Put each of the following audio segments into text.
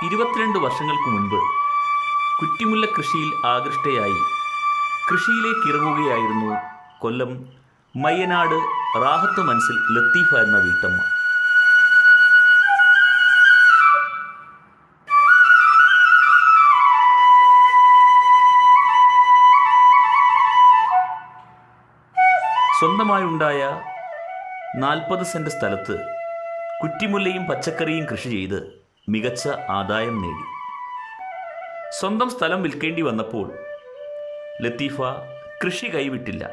22 വർഷങ്ങൾക്ക് മുൻപ് കുറ്റിമുല്ല കൃഷിയിൽ ആകൃഷ്ടയായി കൃഷിയിലേക്ക് ഇറങ്ങുകയായിരുന്നു കൊല്ലം മയ്യനാട് റാഹത്ത് മനസ്സിൽ ലത്തീഫ എന്ന വീട്ടമ്മ. സ്വന്തമായുണ്ടായ 40 സെന്റ് സ്ഥലത്ത് കുറ്റിമുല്ലയും പച്ചക്കറിയും കൃഷി ചെയ്ത് മികച്ച ആദായം നേടി. സ്വന്തം സ്ഥലം വിൽക്കേണ്ടി വന്നപ്പോൾ ലത്തീഫ കൃഷി കൈവിട്ടില്ല.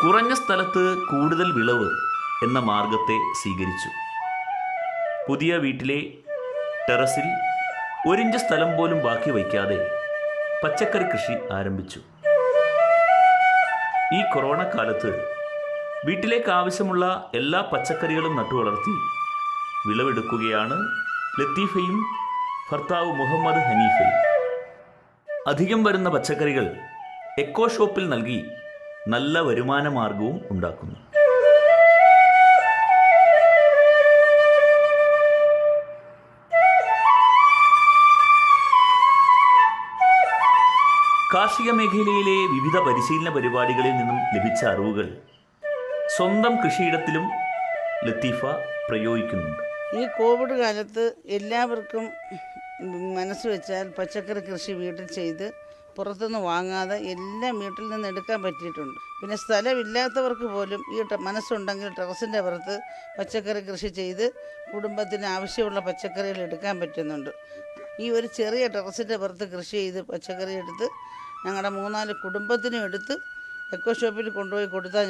കുറഞ്ഞ സ്ഥലത്ത് കൂടുതൽ വിളവ് എന്ന മാർഗത്തെ സ്വീകരിച്ചു. പുതിയ വീട്ടിലെ ടെറസിൽ 1 ഇഞ്ച് സ്ഥലം പോലും ബാക്കി വയ്ക്കാതെ പച്ചക്കറി കൃഷി ആരംഭിച്ചു. ഈ കൊറോണ കാലത്ത് വീട്ടിലേക്ക് ആവശ്യമുള്ള എല്ലാ പച്ചക്കറികളും നട്ടുവളർത്തി വിളവെടുക്കുകയാണ് ലത്തീഫയും ഭർത്താവ് മുഹമ്മദ് ഹനീഫയും. അധികം വരുന്ന പച്ചക്കറികൾ എക്കോ ഷോപ്പിൽ നൽകി നല്ല വരുമാന മാർഗവും ഉണ്ടാക്കുന്നു. കാർഷിക മേഖലയിലെ വിവിധ പരിശീലന പരിപാടികളിൽ നിന്നും ലഭിച്ച അറിവുകൾ സ്വന്തം കൃഷിയിടത്തിലും ലത്തീഫ പ്രയോഗിക്കുന്നുണ്ട്. ഈ കോവിഡ് കാലത്ത് എല്ലാവർക്കും മനസ്സ് വെച്ചാൽ പച്ചക്കറി കൃഷി വീട്ടിൽ ചെയ്ത് പുറത്തുനിന്ന് വാങ്ങാതെ എല്ലാം വീട്ടിൽ നിന്ന് എടുക്കാൻ പറ്റിയിട്ടുണ്ട്. പിന്നെ സ്ഥലമില്ലാത്തവർക്ക് പോലും ഈ മനസ്സുണ്ടെങ്കിൽ ടെറസിൻ്റെ പുറത്ത് പച്ചക്കറി കൃഷി ചെയ്ത് കുടുംബത്തിന് ആവശ്യമുള്ള പച്ചക്കറികൾ എടുക്കാൻ പറ്റുന്നുണ്ട്. ഈ ഒരു ചെറിയ ടെറസിൻ്റെ പുറത്ത് കൃഷി ചെയ്ത് പച്ചക്കറി എടുത്ത് ഞങ്ങളുടെ 3-4 കുടുംബത്തിനും എടുത്ത് എക്കോ ഷോപ്പിൽ കൊണ്ടുപോയി കൊടുത്താൽ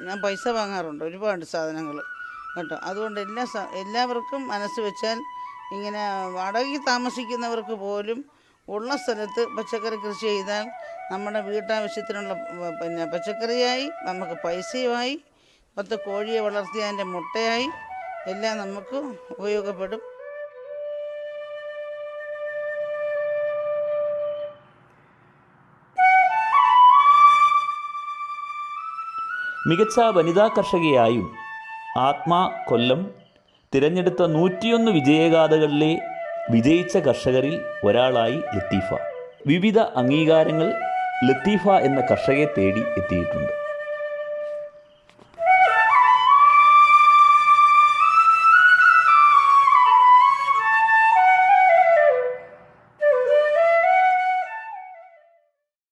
ഞാൻ പൈസ വാങ്ങാറുണ്ട് ഒരുപാട് സാധനങ്ങൾ കേട്ടോ. അതുകൊണ്ട് എല്ലാവർക്കും മനസ്സ് വെച്ചാൽ ഇങ്ങനെ വാടകയ്ക്ക് താമസിക്കുന്നവർക്ക് പോലും ഉള്ള സ്ഥലത്ത് പച്ചക്കറി കൃഷി ചെയ്താൽ നമ്മുടെ വീട്ടാവശ്യത്തിനുള്ള പച്ചക്കറിയായി, നമുക്ക് പൈസയുമായി, 10 കോഴിയെ വളർത്തി അതിൻ്റെ മുട്ടയായി എല്ലാം നമുക്ക് ഉപയോഗപ്പെടും. മികച്ച വനിതാ കർഷകയായും ആത്മാ കൊല്ലം തിരഞ്ഞെടുത്ത 101 വിജയഗാഥകളിലെ വിജയിച്ച കർഷകരിൽ ഒരാളായി ലത്തീഫ. വിവിധ അംഗീകാരങ്ങൾ ലത്തീഫ എന്ന കർഷകയെ തേടി എത്തിയിട്ടുണ്ട്.